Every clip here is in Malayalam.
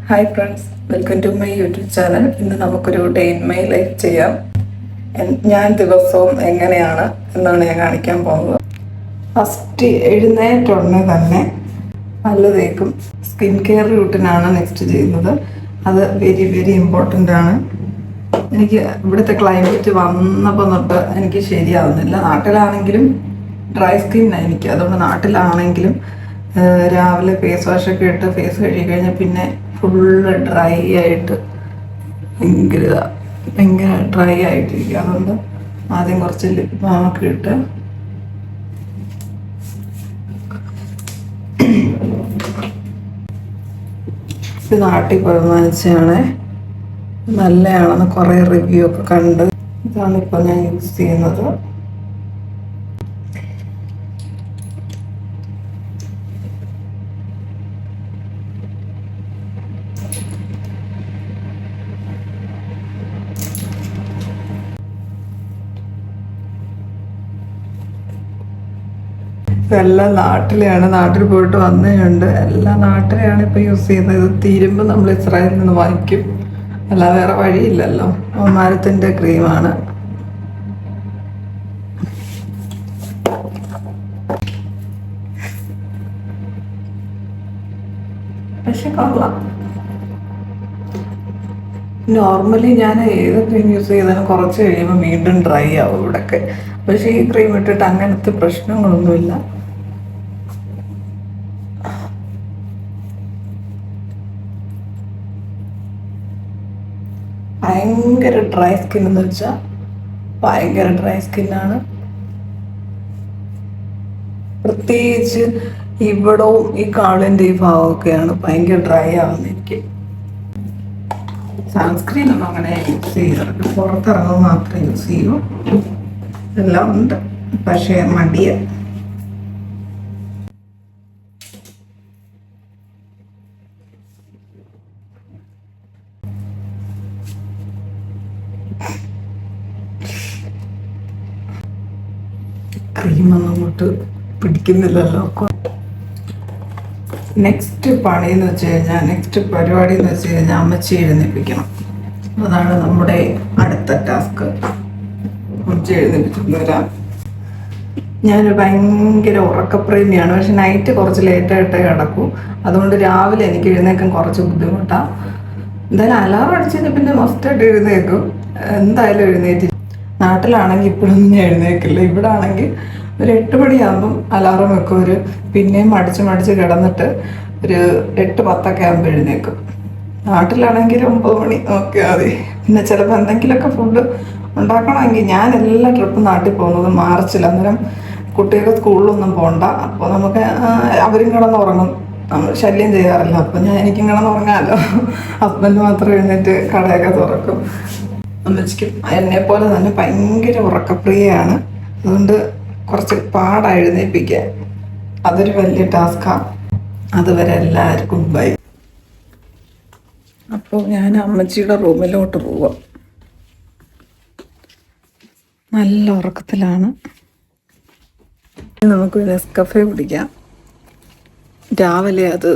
Hi friends, welcome to my YouTube channel. ഇന്ന് നമുക്കൊരു ഡേ ഇൻ മൈ ലൈഫ് ചെയ്യാം. ഞാൻ ദിവസവും എങ്ങനെയാണ് എന്നാണ് ഞാൻ കാണിക്കാൻ പോകുന്നത്. ഫസ്റ്റ് എഴുന്നേറ്റ ഉടനെ തന്നെ പല്ല് തേക്കും. സ്കിൻ കെയർ റൂട്ടീനാണ് നെക്സ്റ്റ് ചെയ്യുന്നത്. അത് വെരി വെരി ഇമ്പോർട്ടൻ്റ് ആണ്. എനിക്ക് ഇവിടുത്തെ ക്ലൈമറ്റ് വന്നപ്പോൾ തൊട്ട് എനിക്ക് ശരിയാവുന്നില്ല. നാട്ടിലാണെങ്കിലും ഡ്രൈ സ്കിന്നാണ് എനിക്ക്. അതുകൊണ്ട് നാട്ടിലാണെങ്കിലും രാവിലെ ഫേസ് വാഷൊക്കെ ഇട്ട് ഫേസ് കഴുകി കഴിഞ്ഞാൽ പിന്നെ ഫുള്ള് ഡ്രൈ ആയിട്ട് ഭയങ്കര ഡ്രൈ ആയിട്ടിരിക്കുക. അതുകൊണ്ട് ആദ്യം കുറച്ച് ലിപ് ബാമൊക്കെ ഇട്ട് ഇത് നാട്ടിൽ പോയതാണ്. നല്ലതാണെന്ന് കുറേ റിവ്യൂ ഒക്കെ കണ്ട് ഇതാണ് ഇപ്പോൾ ഞാൻ യൂസ് ചെയ്യുന്നത്. ഇതെല്ലാം നാട്ടിലെയാണ്. നാട്ടിൽ പോയിട്ട് വന്നതുകൊണ്ട് എല്ലാം നാട്ടിലെയാണ് ഇപ്പോൾ യൂസ് ചെയ്യുന്നത്. ഇത് തീരുമ്പോൾ നമ്മൾ ഇസ്രായേലിൽ നിന്ന് വാങ്ങിക്കും, അല്ല വേറെ വഴിയില്ലല്ലോ. മരത്തിൻ്റെ ക്രീമാണ്. പക്ഷെ കൊള്ളാം. നോർമലി ഞാൻ ഏത് ക്രീം യൂസ് ചെയ്താലും കുറച്ച് കഴിയുമ്പോൾ വീണ്ടും ഡ്രൈ ആവും ഇവിടെയൊക്കെ. പക്ഷേ ഈ ക്രീം ഇട്ടിട്ട് അങ്ങനത്തെ പ്രശ്നങ്ങളൊന്നുമില്ല. ഭയങ്കര ഡ്രൈ സ്കിൻ എന്ന് വെച്ചാൽ ഭയങ്കര ഡ്രൈ സ്കിന്നാണ്. പ്രത്യേകിച്ച് ഇവിടവും ഈ കാളിൻ്റെ ഈ ഭാഗമൊക്കെയാണ് ഭയങ്കര ഡ്രൈ ആവുന്നത് എനിക്ക്. സൺസ്ക്രീൻ ഒന്നും അങ്ങനെ യൂസ് ചെയ്യാറുണ്ട്. പുറത്തിറങ്ങുമ്പോൾ മാത്രമേ യൂസ് ചെയ്യൂ. എല്ലാം ഉണ്ട്, പക്ഷേ മടിയ. ക്രീമൊന്നും അങ്ങോട്ട് പിടിക്കുന്നില്ലല്ലോ. നെക്സ്റ്റ് പണിയെന്ന് വെച്ച് കഴിഞ്ഞാൽ, നെക്സ്റ്റ് പരിപാടി എന്ന് വെച്ച് കഴിഞ്ഞാൽ അമ്മച്ചി എഴുന്നേൽപ്പിക്കണം. അതാണ് നമ്മുടെ അടുത്ത ടാസ്ക്. അമ്മച്ചി എഴുന്നേൽപ്പിച്ചിട്ട് വരാം. ഞാനൊരു ഭയങ്കര ഉറക്കപ്രേമിയാണ്. പക്ഷെ നൈറ്റ് കുറച്ച് ലേറ്റായിട്ടേ കിടക്കൂ. അതുകൊണ്ട് രാവിലെ എനിക്ക് എഴുന്നേൽക്കാൻ കുറച്ച് ബുദ്ധിമുട്ടാണ്. എന്തായാലും അലാറം അടിച്ചു കഴിഞ്ഞാൽ പിന്നെ മസ്റ്റായിട്ട് എഴുന്നേൽക്കും. എന്തായാലും എഴുന്നേറ്റ്. നാട്ടിലാണെങ്കിൽ ഇപ്പോഴൊന്നും ഞാൻ എഴുന്നേൽക്കില്ല. ഇവിടെ ആണെങ്കിൽ ഒരു 8 മണിയാകുമ്പം അലാറം വെക്കും. പിന്നെയും മടിച്ച് കിടന്നിട്ട് ഒരു 8-10 ആകുമ്പോൾ എഴുന്നേൽക്കും. നാട്ടിലാണെങ്കിൽ 9 മണി ഒക്കെ മതി. പിന്നെ ചിലപ്പോൾ എന്തെങ്കിലുമൊക്കെ ഫുഡ് ഉണ്ടാക്കണമെങ്കിൽ ഞാൻ എല്ലാ ട്രിപ്പും നാട്ടിൽ പോകുന്നത് മാർച്ചിൽ. അന്നേരം കുട്ടികൾക്ക് സ്കൂളിലൊന്നും പോകണ്ട. അപ്പോൾ നമുക്ക് അവരും കിടന്നുറങ്ങും. നമ്മൾ ശല്യം ചെയ്യാറില്ല. അപ്പോൾ എനിക്കും കിടന്നുറങ്ങാമല്ലോ. ഹസ്ബൻഡ് മാത്രം എഴുന്നേറ്റ് കടയൊക്കെ തുറക്കും. അമ്മച്ചിക്ക് എന്നെപ്പോലെ തന്നെ ഭയങ്കര ഉറക്കപ്രിയയാണ്. അതുകൊണ്ട് കുറച്ച് പാടാണ് എഴുന്നേൽപ്പിക്കാൻ. അതൊരു വലിയ ടാസ്ക്കാണ്. അതുവരെ എല്ലാവർക്കും ബൈ. അപ്പോൾ ഞാൻ അമ്മച്ചിയുടെ റൂമിലോട്ട് പോവാം. നല്ല ഉറക്കത്തിലാണ്. നമുക്ക് നെസ്കഫേ കുടിക്കാം. രാവിലെ അത്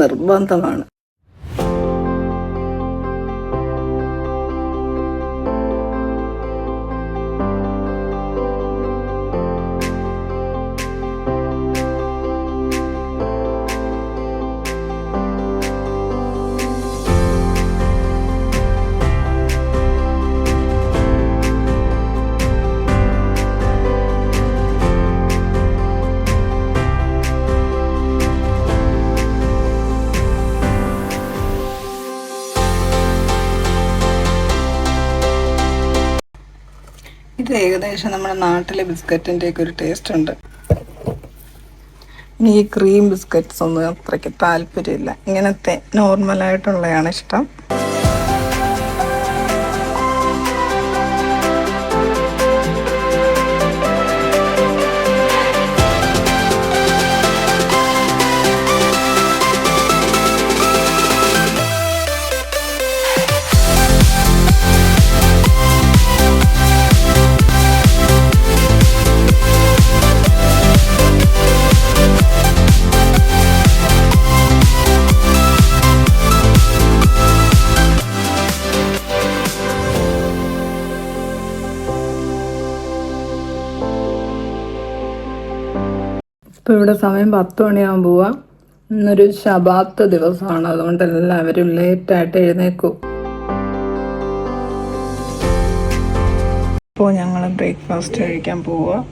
നിർബന്ധമാണ്. ഇത് ഏകദേശം നമ്മുടെ നാട്ടിലെ ബിസ്ക്കറ്റിൻ്റെയൊക്കെ ഒരു ടേസ്റ്റ് ഉണ്ട്. എനിക്ക് ഈ ക്രീം ബിസ്ക്കറ്റ്സ് ഒന്നും അത്രയ്ക്ക് താല്പര്യമില്ല. ഇങ്ങനത്തെ നോർമലായിട്ടുള്ളതാണ് ഇഷ്ടം. ഇപ്പോൾ ഇവിടെ സമയം 10 മണിയാകാൻ പോവാം. ഇന്നൊരു ശബാത്ത് ദിവസമാണ്, അതുകൊണ്ട് എല്ലാവരും ലേറ്റായിട്ട് എഴുന്നേക്കും. ഇപ്പോൾ ഞങ്ങൾ ബ്രേക്ക്ഫാസ്റ്റ് കഴിക്കാൻ പോവുക.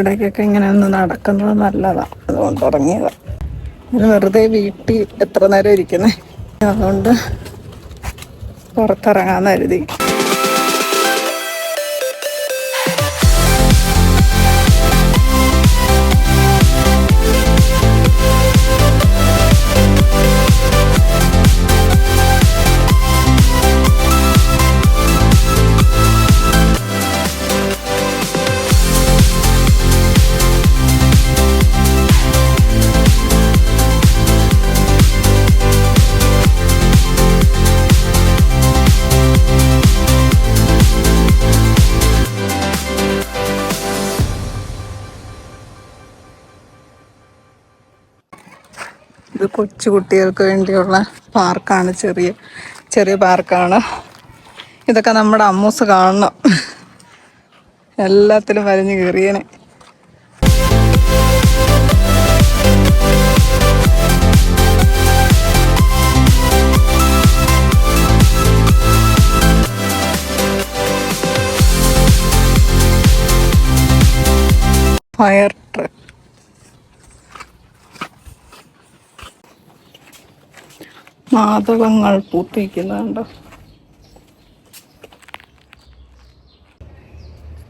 ഇടയ്ക്കൊക്കെ ഇങ്ങനെ ഒന്ന് നടക്കുന്നത് നല്ലതാണ്, അതുകൊണ്ട് ഇറങ്ങിയതാണ്. ഇങ്ങനെ വെറുതെ വീട്ടിൽ എത്ര നേരം ഇരിക്കുന്നേ, അതുകൊണ്ട് പുറത്തിറങ്ങാന്ന് കരുതി. ഇത് കൊച്ചു കുട്ടികൾക്ക് വേണ്ടിയുള്ള പാർക്കാണ്, ചെറിയ ചെറിയ പാർക്കാണ്. ഇതൊക്കെ നമ്മുടെ അമ്മൂസ് കാണണം, എല്ലാത്തിലും വലിഞ്ഞു കയറിയനെ. Fire truck, മാധവങ്ങൾ പൂത്തിരിക്കുന്നുണ്ട്.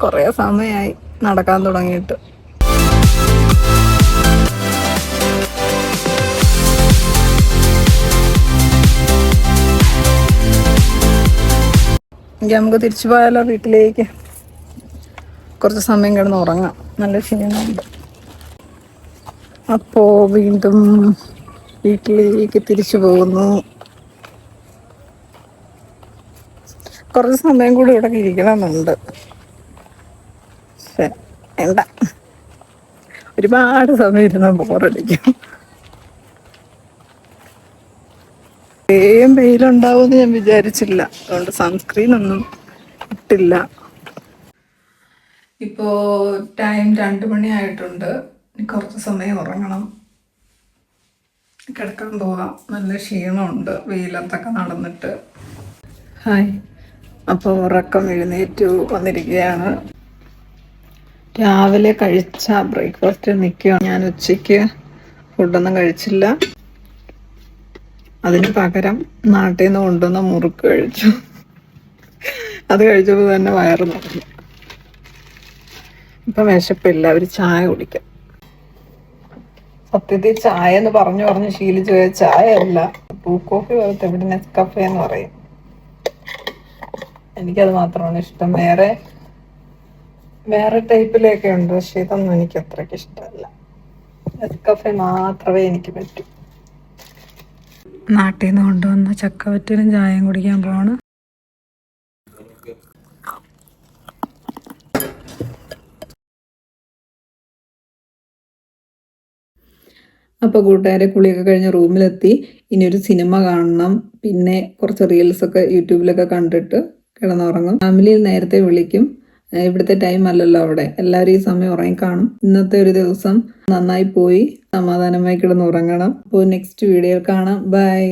കുറേ സമയമായി നടക്കാൻ തുടങ്ങിയിട്ട്. എങ്കിൽ നമുക്ക് തിരിച്ചു പോയാലോ വീട്ടിലേക്ക്? കുറച്ച് സമയം കിടന്ന് ഉറങ്ങാം, നല്ല ക്ഷീണമുണ്ട്. അപ്പോൾ വീണ്ടും വീട്ടിലേക്ക് തിരിച്ചു പോകുന്നു. കുറച്ച് സമയം കൂടി ഇവിടെ ഇരിക്കണമെന്നുണ്ട്, പക്ഷെ വേണ്ട, ഒരുപാട് സമയം ഇരുന്നാൽ ബോറടിക്കും. വെയിലുണ്ടാവുമെന്ന് ഞാൻ വിചാരിച്ചില്ല, അതുകൊണ്ട് സൺസ്ക്രീൻ ഒന്നും ഇട്ടില്ല. ഇപ്പോൾ ടൈം 2 മണിയായിട്ടുണ്ട്. കുറച്ച് സമയം ഉറങ്ങണം, കിടക്കാൻ പോവാം. നല്ല ക്ഷീണമുണ്ട് വെയിലത്തൊക്കെ നടന്നിട്ട്. ഹായ്, അപ്പോൾ ഉറക്കം എഴുന്നേറ്റു വന്നിരിക്കുകയാണ്. രാവിലെ കഴിച്ച ബ്രേക്ക്ഫാസ്റ്റ് നിൽക്കുക. ഞാൻ ഉച്ചയ്ക്ക് ഫുഡൊന്നും കഴിച്ചില്ല, അതിന് പകരം നാട്ടിൽ നിന്ന് കൊണ്ടുവന്ന മുറുക്ക് കഴിച്ചു. അത് കഴിച്ചപ്പോൾ തന്നെ വയറ് നിറഞ്ഞു. ഇപ്പം വിശപ്പില്ല, ഒരു ചായ കുടിക്കാം. സത്യത്തിൽ ചായ എന്ന് പറഞ്ഞു ശീലിച്ചു പോയ ചായ അല്ല, ബ്രൂ കോഫി പോലത്തെ ഇവിടെ നെസ്കഫേ എന്ന് പറയും. എനിക്കത് മാത്രമാണ് ഇഷ്ടം. വേറെ ടൈപ്പിലൊക്കെ ഉണ്ട്, പക്ഷെ ഇതൊന്നും എനിക്ക് അത്രയ്ക്ക് ഇഷ്ടമല്ല. നെസ്കഫേ മാത്രമേ എനിക്ക് പറ്റൂ. നാട്ടിൽ നിന്ന് കൊണ്ടുവന്ന ചക്കവറ്റലും ചായയും കുടിക്കാൻ പോവാണ്. അപ്പോൾ കൂട്ടുകാരെ കുളിയൊക്കെ കഴിഞ്ഞ് റൂമിലെത്തി. ഇനി ഒരു സിനിമ കാണണം, പിന്നെ കുറച്ച് റീൽസൊക്കെ യൂട്യൂബിലൊക്കെ കണ്ടിട്ട് കിടന്നുറങ്ങും. ഫാമിലിയിൽ നേരത്തെ വിളിക്കും, ഇവിടുത്തെ ടൈം അല്ലല്ലോ അവിടെ, എല്ലാവരും ഈ സമയം ഉറങ്ങിക്കാണും. ഇന്നത്തെ ഒരു ദിവസം നന്നായി പോയി, സമാധാനമായി കിടന്നുറങ്ങണം. അപ്പോൾ നെക്സ്റ്റ് വീഡിയോയിൽ കാണാം. ബൈ.